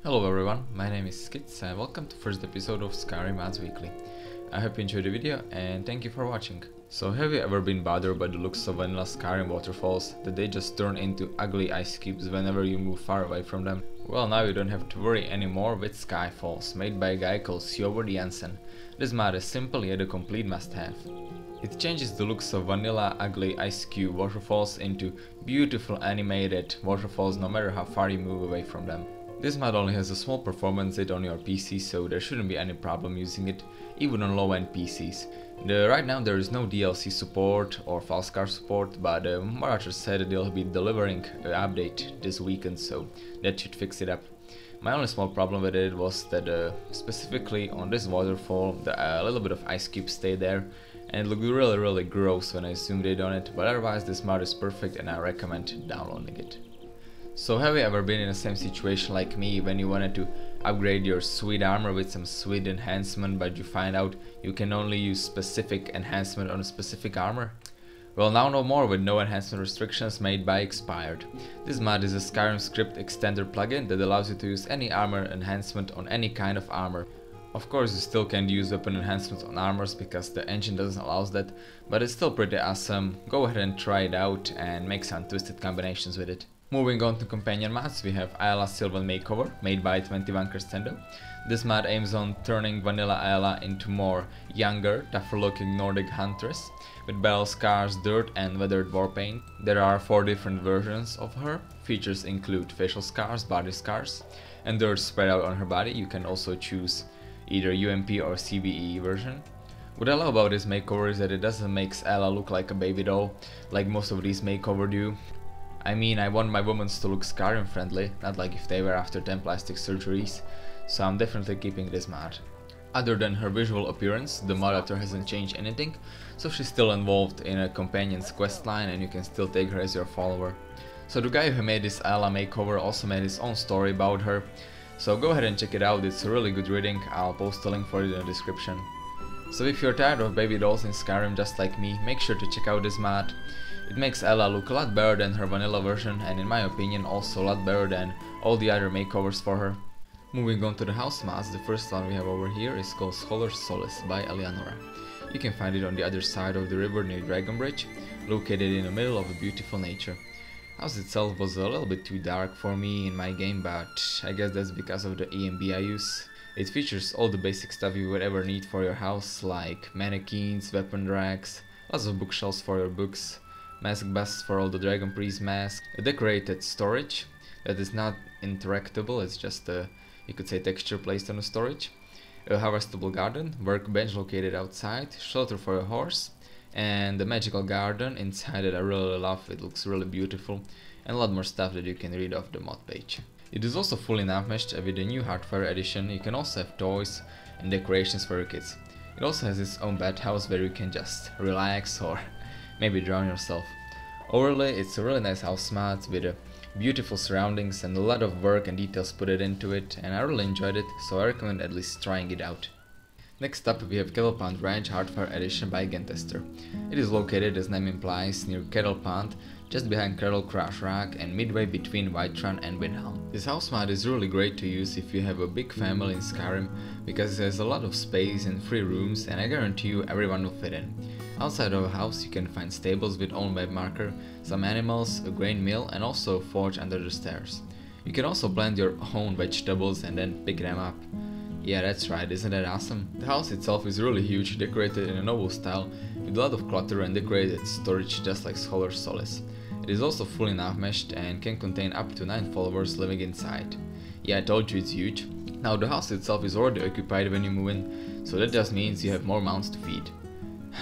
Hello everyone, my name is Skits and welcome to first episode of Skyrim Ads Weekly. I hope you enjoyed the video and thank you for watching. So have you ever been bothered by the looks of vanilla Skyrim waterfalls, that they just turn into ugly ice cubes whenever you move far away from them? Well, now you don't have to worry anymore with Skyfalls, made by a guy called SjoertJansen. This mod is simple yet a complete must-have. It changes the looks of vanilla ugly ice cube waterfalls into beautiful animated waterfalls no matter how far you move away from them. This mod only has a small performance hit on your PC, so there shouldn't be any problem using it, even on low-end PCs. Right now there is no DLC support or Falskar support, but moderators said that they'll be delivering an update this weekend, so that should fix it up. My only small problem with it was that specifically on this waterfall, a little bit of ice cubes stay there, and it looked really gross when I zoomed in on it, but otherwise this mod is perfect and I recommend downloading it. So have you ever been in the same situation like me when you wanted to upgrade your sweet armor with some sweet enhancement, but you find out you can only use specific enhancement on a specific armor? Well, now no more with no enhancement restrictions made by expired. This mod is a Skyrim script extender plugin that allows you to use any armor enhancement on any kind of armor. Of course you still can use weapon enhancements on armors because the engine doesn't allow that, but it's still pretty awesome. Go ahead and try it out and make some twisted combinations with it. Moving on to companion mods, we have Aela Sylvan Makeover, made by 21 Crescendo. This mod aims on turning vanilla Aela into more younger, tougher looking Nordic huntress, with battle scars, dirt and weathered war paint. There are 4 different versions of her. Features include facial scars, body scars, and dirt spread out on her body. You can also choose either UMP or CBE version. What I love about this makeover is that it doesn't make Aela look like a baby doll, like most of these makeover do. I mean, I want my women to look Skyrim friendly, not like if they were after 10 plastic surgeries, so I'm definitely keeping this mod. Other than her visual appearance, the moderator hasn't changed anything, so she's still involved in a companion's questline and you can still take her as your follower. So the guy who made this Aela makeover also made his own story about her, so go ahead and check it out, it's a really good reading. I'll post a link for it in the description. So if you're tired of baby dolls in Skyrim just like me, make sure to check out this mod. It makes Aela look a lot better than her vanilla version and in my opinion also a lot better than all the other makeovers for her. Moving on to the house mods, the first one we have over here is called Solace by Elianora. You can find it on the other side of the river near Dragonbridge, located in the middle of a beautiful nature. House itself was a little bit too dark for me in my game, but I guess that's because of the EMB I use. It features all the basic stuff you would ever need for your house, like mannequins, weapon racks, lots of bookshelves for your books, mask busts for all the Dragon Priest masks, a decorated storage that is not interactable, it's just a, you could say, texture placed on the storage, a harvestable garden, workbench located outside, shelter for a horse, and the magical garden inside that I really love, it looks really beautiful, and a lot more stuff that you can read off the mod page. It is also fully nav-meshed with the new Hearthfire edition. You can also have toys and decorations for your kids. It also has its own bathhouse where you can just relax or maybe drown yourself. Overall, it's a really nice house mod with beautiful surroundings and a lot of work and details put it into it, and I really enjoyed it, so I recommend at least trying it out. Next up we have Kettle Pond Ranch Hearthfire edition by Gentester. It is located, as name implies, near Kettle Pond, just behind Cradle Crash Rock and midway between Whiterun and Windhelm. This house mod is really great to use if you have a big family in Skyrim, because it has a lot of space and free rooms, and I guarantee you everyone will fit in. Outside of a house you can find stables with own web marker, some animals, a grain mill and also a forge under the stairs. You can also plant your own vegetables and then pick them up. Yeah, that's right, isn't that awesome? The house itself is really huge, decorated in a noble style, with a lot of clutter and decorated storage just like Solace. It is also fully nav-meshed and can contain up to 9 followers living inside. Yeah, I told you it's huge. Now the house itself is already occupied when you move in, so that just means you have more mouths to feed.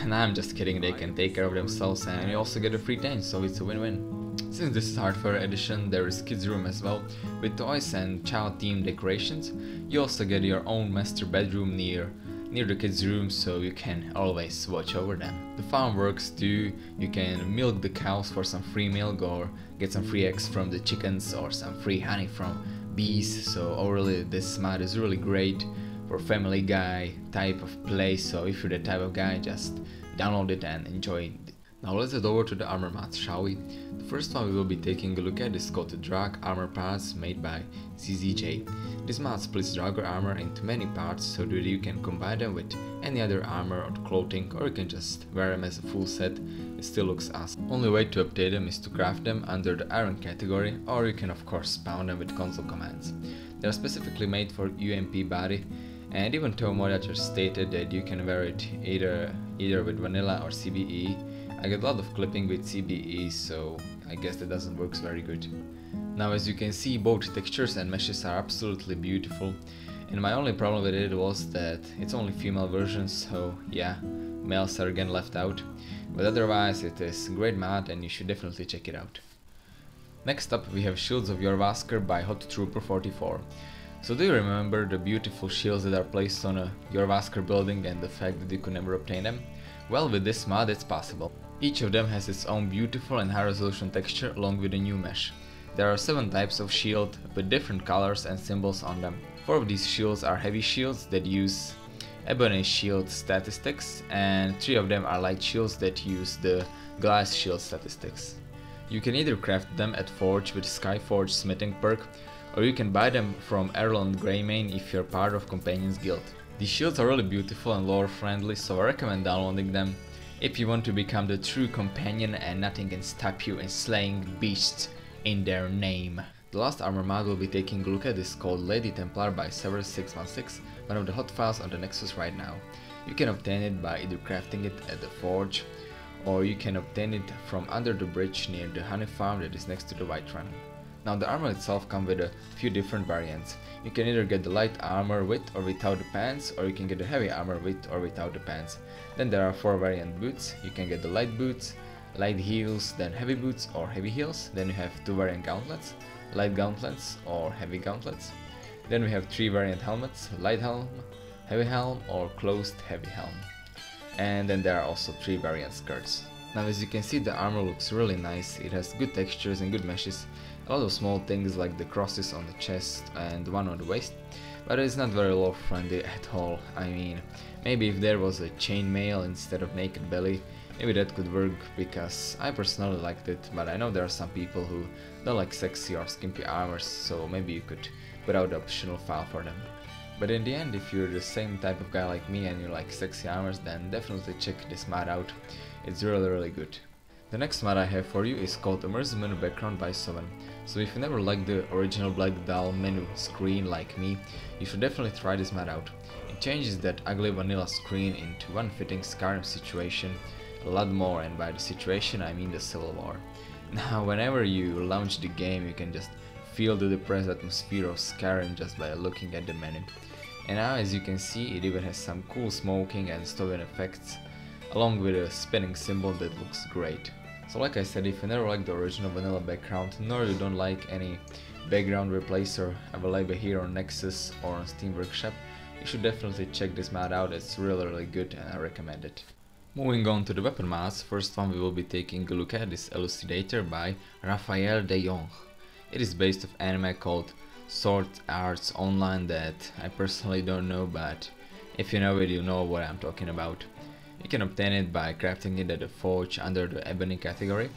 Nah, I'm just kidding, they can take care of themselves and you also get a free tent, so it's a win-win. Since this is Hearthfire edition, there is kids room as well, with toys and child-themed decorations. You also get your own master bedroom near the kids room, so you can always watch over them. The farm works too. You can milk the cows for some free milk or get some free eggs from the chickens or some free honey from bees, so overall this mod is really great for family guy type of play, so if you're the type of guy, just download it and enjoy Now let's head over to the armor mats, shall we? The first one we will be taking a look at is called the Draugr Armor Parts, made by zzjay. This mat splits Draugr armor into many parts so that you can combine them with any other armor or clothing, or you can just wear them as a full set. It still looks awesome. Only way to obtain them is to craft them under the iron category, or you can of course spawn them with console commands. They are specifically made for UMP body, and even though modders stated that you can wear it either with vanilla or CBE, I get a lot of clipping with CBE, so I guess that doesn't work very good. Now as you can see, both textures and meshes are absolutely beautiful, and my only problem with it was that it's only female versions, so yeah, males are again left out, but otherwise it is a great mat and you should definitely check it out. Next up we have Shields of Jorrvaskr by Hot Trooper 44. So do you remember the beautiful shields that are placed on a Jorrvaskr building and the fact that you could never obtain them? Well, with this mod it's possible. Each of them has its own beautiful and high resolution texture along with a new mesh. There are 7 types of shield with different colors and symbols on them. 4 of these shields are heavy shields that use ebony shield statistics, and 3 of them are light shields that use the glass shield statistics. You can either craft them at Forge with Skyforge smithing perk, or you can buy them from Erland Greymane if you're part of Companions Guild. These shields are really beautiful and lore friendly, so I recommend downloading them if you want to become the true companion and nothing can stop you in slaying beasts in their name. The last armor mod we'll be taking a look at is called Lady Templar by Severus616, one of the hot files on the Nexus right now. You can obtain it by either crafting it at the Forge, or you can obtain it from under the bridge near the honey farm that is next to the White Run. Now the armor itself comes with a few different variants. You can either get the light armor with or without the pants, or you can get the heavy armor with or without the pants. Then there are 4 variant boots. You can get the light boots, light heels, then heavy boots or heavy heels. Then you have 2 variant gauntlets, light gauntlets or heavy gauntlets. Then we have 3 variant helmets, light helm, heavy helm or closed heavy helm. And then there are also 3 variant skirts. Now as you can see, the armor looks really nice. It has good textures and good meshes. A lot of small things like the crosses on the chest and one on the waist, but it's not very lore friendly at all. I mean, maybe if there was a chainmail instead of naked belly, maybe that could work, because I personally liked it, but I know there are some people who don't like sexy or skimpy armors, so maybe you could put out the optional file for them. But in the end, if you're the same type of guy like me and you like sexy armors, then definitely check this mod out. It's really good. The next mod I have for you is called Immersive Menu Background by Sovn. So if you never liked the original black dull menu screen like me, you should definitely try this mod out. It changes that ugly vanilla screen into one fitting Skyrim situation a lot more, and by the situation I mean the Civil War. Now whenever you launch the game you can just feel the depressed atmosphere of Skyrim just by looking at the menu. And now as you can see, it even has some cool smoking and stopping effects, along with a spinning symbol that looks great. So like I said, if you never liked the original vanilla background, nor you don't like any background replacer available here on Nexus or on Steam Workshop, you should definitely check this mod out. It's really good and I recommend it. Moving on to the weapon mods, first one we will be taking a look at is Elucidator by Rafael de Jongh. It is based off anime called Sword Arts Online that I personally don't know, but if you know it, you know what I'm talking about. You can obtain it by crafting it at the Forge under the Ebony category.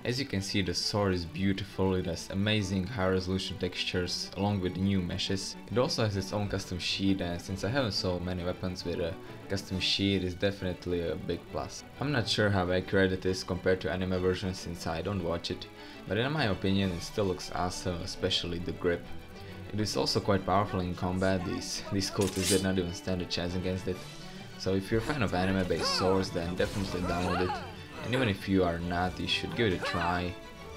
As you can see, the sword is beautiful, it has amazing high resolution textures along with new meshes. It also has its own custom sheet, and since I haven't sold many weapons with a custom sheet, it's definitely a big plus. I'm not sure how accurate it is compared to anime versions since I don't watch it, but in my opinion it still looks awesome, especially the grip. It is also quite powerful in combat. These cultists did not even stand a chance against it. So if you're a fan of anime based swords, then definitely download it, and even if you are not, you should give it a try.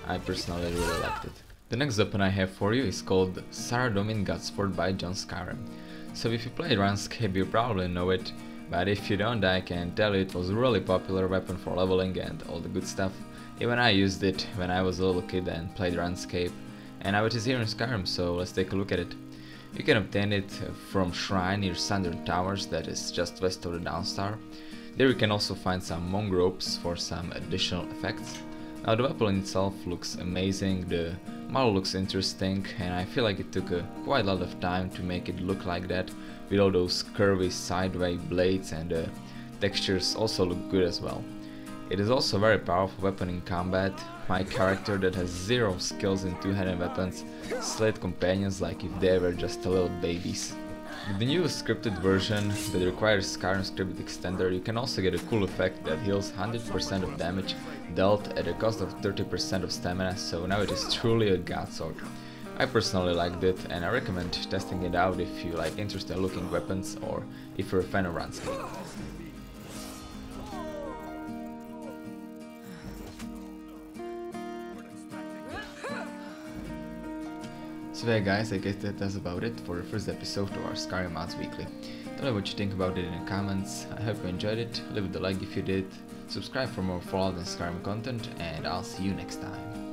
I personally really liked it. The next weapon I have for you is called Saradomin Godsword by johnskyrim. So if you play RuneScape, you probably know it, but if you don't, I can tell you it was a really popular weapon for leveling and all the good stuff. Even I used it when I was a little kid and played RuneScape, and now it is here in Skyrim, so let's take a look at it. You can obtain it from Shrine near Southern Towers, that is just west of the Dawnstar. There you can also find some monk ropes for some additional effects. Now the weapon itself looks amazing, the model looks interesting, and I feel like it took quite a lot of time to make it look like that, with all those curvy sideways blades, and the textures also look good as well. It is also a very powerful weapon in combat. My character that has 0 skills in two-handed weapons slayed companions like if they were just little babies. With the new scripted version that requires Skyrim scripted extender, you can also get a cool effect that heals 100% of damage dealt at a cost of 30% of stamina, so now it is truly a godsword. I personally liked it and I recommend testing it out if you like interesting looking weapons or if you're a fan of runescape. So yeah guys, I guess that's about it for the first episode of our Skyrim Mods Weekly. Tell me what you think about it in the comments. I hope you enjoyed it, leave it a like if you did, subscribe for more Fallout and Skyrim content, and I'll see you next time.